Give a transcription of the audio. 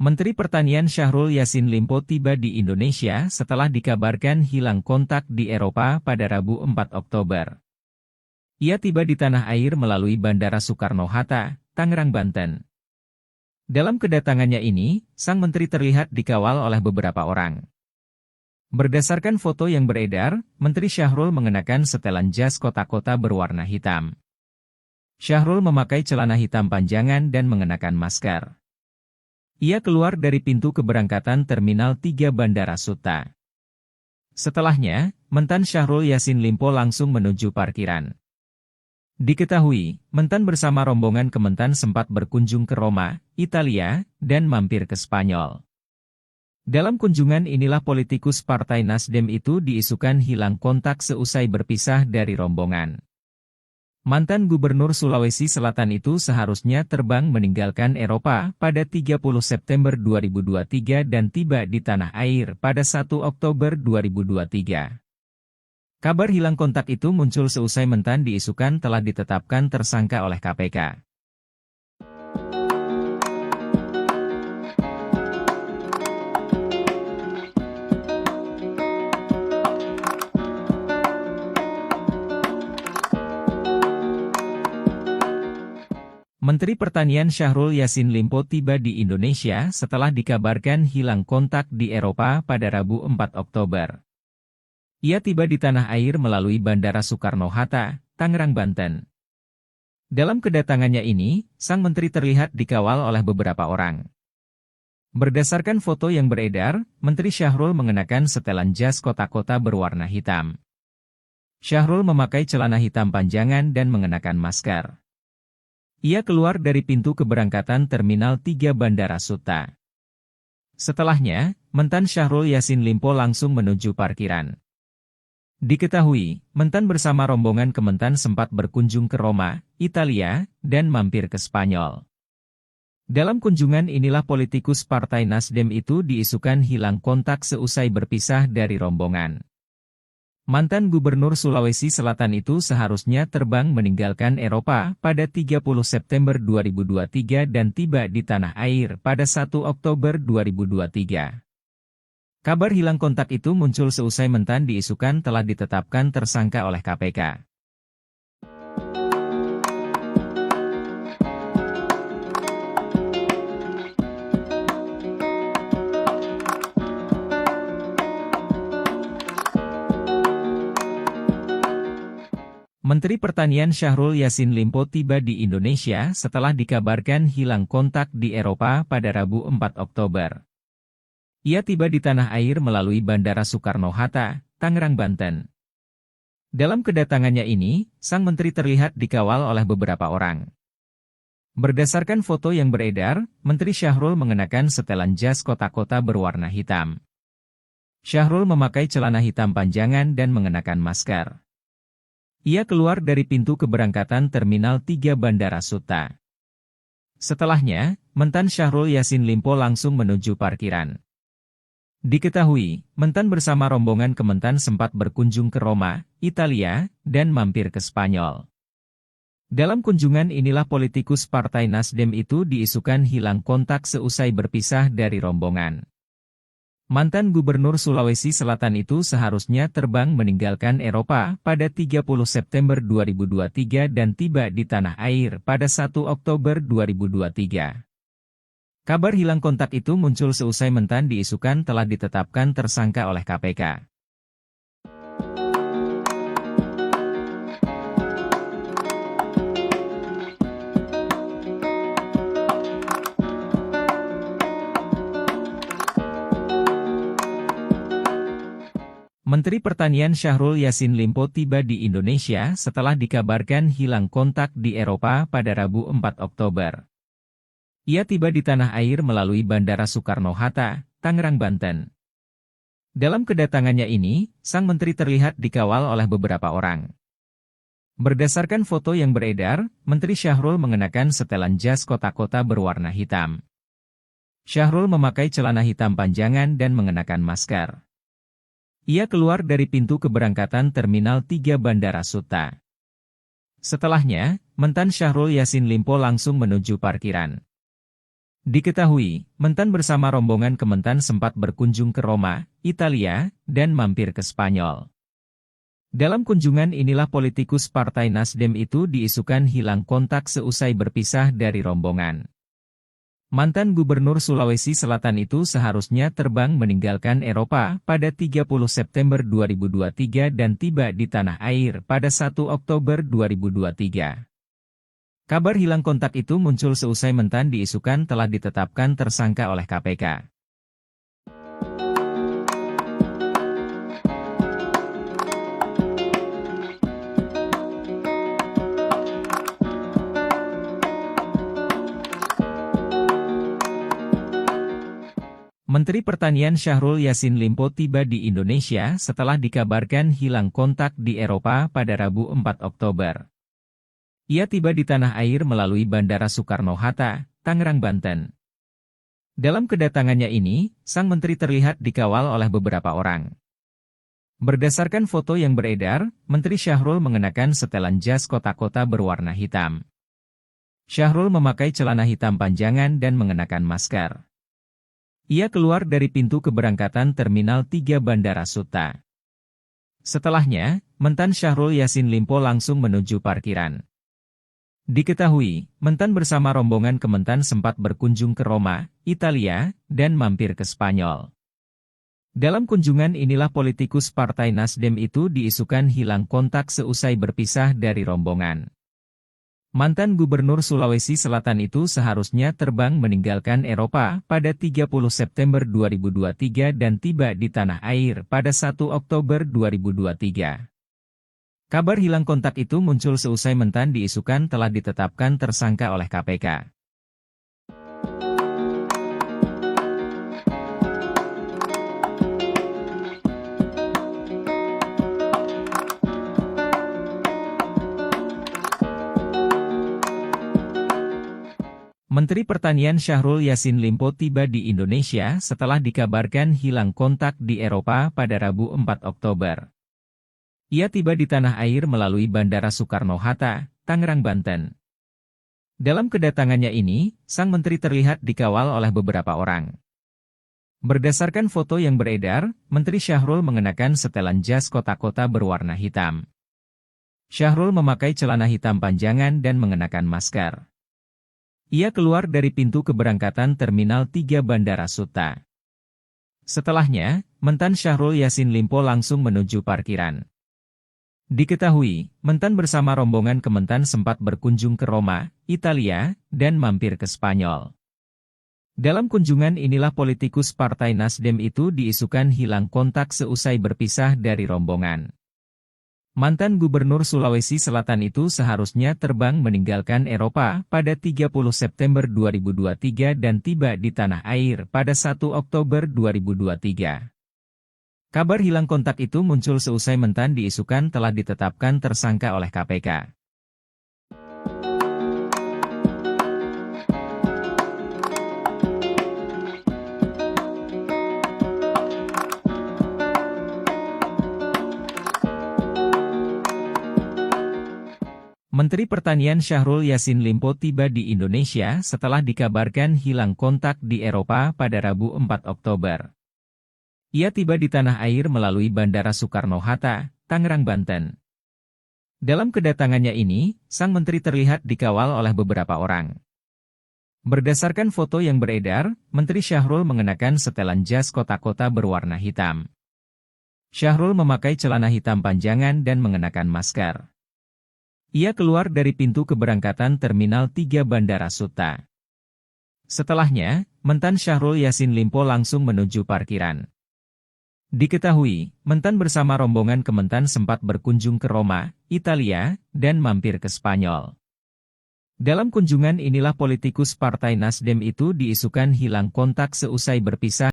Menteri Pertanian Syahrul Yassin Limpo tiba di Indonesia setelah dikabarkan hilang kontak di Eropa pada Rabu 4 Oktober. Ia tiba di tanah air melalui Bandara Soekarno-Hatta, Tangerang, Banten. Dalam kedatangannya ini, sang menteri terlihat dikawal oleh beberapa orang. Berdasarkan foto yang beredar, Menteri Syahrul mengenakan setelan jas kotak-kotak berwarna hitam. Syahrul memakai celana hitam panjangan dan mengenakan masker. Ia keluar dari pintu keberangkatan Terminal 3 Bandara Suta. Setelahnya, Mentan Syahrul Yassin Limpo langsung menuju parkiran. Diketahui, Mentan bersama rombongan Kementan sempat berkunjung ke Roma, Italia, dan mampir ke Spanyol. Dalam kunjungan inilah politikus Partai Nasdem itu diisukan hilang kontak seusai berpisah dari rombongan. Mantan Gubernur Sulawesi Selatan itu seharusnya terbang meninggalkan Eropa pada 30 September 2023 dan tiba di tanah air pada 1 Oktober 2023. Kabar hilang kontak itu muncul seusai Mentan diisukan telah ditetapkan tersangka oleh KPK. Menteri Pertanian Syahrul Yassin Limpo tiba di Indonesia setelah dikabarkan hilang kontak di Eropa pada Rabu 4 Oktober. Ia tiba di tanah air melalui Bandara Soekarno-Hatta, Tangerang, Banten. Dalam kedatangannya ini, sang menteri terlihat dikawal oleh beberapa orang. Berdasarkan foto yang beredar, Menteri Syahrul mengenakan setelan jas kotak-kotak berwarna hitam. Syahrul memakai celana hitam panjangan dan mengenakan masker. Ia keluar dari pintu keberangkatan Terminal 3 Bandara Suta. Setelahnya, Mentan Syahrul Yassin Limpo langsung menuju parkiran. Diketahui, Mentan bersama rombongan Kementan sempat berkunjung ke Roma, Italia, dan mampir ke Spanyol. Dalam kunjungan inilah politikus Partai Nasdem itu diisukan hilang kontak seusai berpisah dari rombongan. Mantan Gubernur Sulawesi Selatan itu seharusnya terbang meninggalkan Eropa pada 30 September 2023 dan tiba di tanah air pada 1 Oktober 2023. Kabar hilang kontak itu muncul seusai Mentan diisukan telah ditetapkan tersangka oleh KPK. Menteri Pertanian Syahrul Yassin Limpo tiba di Indonesia setelah dikabarkan hilang kontak di Eropa pada Rabu 4 Oktober. Ia tiba di tanah air melalui Bandara Soekarno-Hatta, Tangerang, Banten. Dalam kedatangannya ini, sang menteri terlihat dikawal oleh beberapa orang. Berdasarkan foto yang beredar, Menteri Syahrul mengenakan setelan jas kotak-kotak berwarna hitam. Syahrul memakai celana hitam panjangan dan mengenakan masker. Ia keluar dari pintu keberangkatan Terminal 3 Bandara Suta. Setelahnya, Mentan Syahrul Yassin Limpo langsung menuju parkiran. Diketahui, Mentan bersama rombongan Kementan sempat berkunjung ke Roma, Italia, dan mampir ke Spanyol. Dalam kunjungan inilah politikus Partai Nasdem itu diisukan hilang kontak seusai berpisah dari rombongan. Mantan Gubernur Sulawesi Selatan itu seharusnya terbang meninggalkan Eropa pada 30 September 2023 dan tiba di tanah air pada 1 Oktober 2023. Kabar hilang kontak itu muncul seusai Mentan diisukan telah ditetapkan tersangka oleh KPK. Menteri Pertanian Syahrul Yassin Limpo tiba di Indonesia setelah dikabarkan hilang kontak di Eropa pada Rabu 4 Oktober. Ia tiba di tanah air melalui Bandara Soekarno-Hatta, Tangerang, Banten. Dalam kedatangannya ini, sang menteri terlihat dikawal oleh beberapa orang. Berdasarkan foto yang beredar, Menteri Syahrul mengenakan setelan jas kotak-kotak berwarna hitam. Syahrul memakai celana hitam panjangan dan mengenakan masker. Ia keluar dari pintu keberangkatan Terminal 3 Bandara Suta. Setelahnya, Mentan Syahrul Yassin Limpo langsung menuju parkiran. Diketahui, Mentan bersama rombongan Kementan sempat berkunjung ke Roma, Italia, dan mampir ke Spanyol. Dalam kunjungan inilah politikus Partai Nasdem itu diisukan hilang kontak seusai berpisah dari rombongan. Mantan Gubernur Sulawesi Selatan itu seharusnya terbang meninggalkan Eropa pada 30 September 2023 dan tiba di tanah air pada 1 Oktober 2023. Kabar hilang kontak itu muncul seusai Mentan diisukan telah ditetapkan tersangka oleh KPK. Menteri Pertanian Syahrul Yassin Limpo tiba di Indonesia setelah dikabarkan hilang kontak di Eropa pada Rabu 4 Oktober. Ia tiba di tanah air melalui Bandara Soekarno-Hatta, Tangerang, Banten. Dalam kedatangannya ini, sang menteri terlihat dikawal oleh beberapa orang. Berdasarkan foto yang beredar, Menteri Syahrul mengenakan setelan jas kotak-kotak berwarna hitam. Syahrul memakai celana hitam panjangan dan mengenakan masker. Ia keluar dari pintu keberangkatan Terminal 3 Bandara Suta. Setelahnya, Mentan Syahrul Yassin Limpo langsung menuju parkiran. Diketahui, Mentan bersama rombongan Kementan sempat berkunjung ke Roma, Italia, dan mampir ke Spanyol. Dalam kunjungan inilah politikus Partai Nasdem itu diisukan hilang kontak seusai berpisah dari rombongan. Mantan Gubernur Sulawesi Selatan itu seharusnya terbang meninggalkan Eropa pada 30 September 2023 dan tiba di tanah air pada 1 Oktober 2023. Kabar hilang kontak itu muncul seusai Mentan diisukan telah ditetapkan tersangka oleh KPK. Menteri Pertanian Syahrul Yassin Limpo tiba di Indonesia setelah dikabarkan hilang kontak di Eropa pada Rabu 4 Oktober. Ia tiba di tanah air melalui Bandara Soekarno-Hatta, Tangerang, Banten. Dalam kedatangannya ini, sang menteri terlihat dikawal oleh beberapa orang. Berdasarkan foto yang beredar, Menteri Syahrul mengenakan setelan jas kotak-kotak berwarna hitam. Syahrul memakai celana hitam panjangan dan mengenakan masker. Ia keluar dari pintu keberangkatan Terminal 3 Bandara Suta. Setelahnya, Mentan Syahrul Yassin Limpo langsung menuju parkiran. Diketahui, Mentan bersama rombongan Kementan sempat berkunjung ke Roma, Italia, dan mampir ke Spanyol. Dalam kunjungan inilah politikus Partai Nasdem itu diisukan hilang kontak seusai berpisah dari rombongan. Mantan Gubernur Sulawesi Selatan itu seharusnya terbang meninggalkan Eropa pada 30 September 2023 dan tiba di tanah air pada 1 Oktober 2023. Kabar hilang kontak itu muncul seusai Mentan diisukan telah ditetapkan tersangka oleh KPK. Menteri Pertanian Syahrul Yassin Limpo tiba di Indonesia setelah dikabarkan hilang kontak di Eropa pada Rabu 4 Oktober. Ia tiba di tanah air melalui Bandara Soekarno-Hatta, Tangerang, Banten. Dalam kedatangannya ini, sang menteri terlihat dikawal oleh beberapa orang. Berdasarkan foto yang beredar, Menteri Syahrul mengenakan setelan jas kotak-kotak berwarna hitam. Syahrul memakai celana hitam panjangan dan mengenakan masker. Ia keluar dari pintu keberangkatan Terminal 3 Bandara Suta. Setelahnya, Mentan Syahrul Yassin Limpo langsung menuju parkiran. Diketahui, Mentan bersama rombongan Kementan sempat berkunjung ke Roma, Italia, dan mampir ke Spanyol. Dalam kunjungan inilah politikus Partai Nasdem itu diisukan hilang kontak seusai berpisah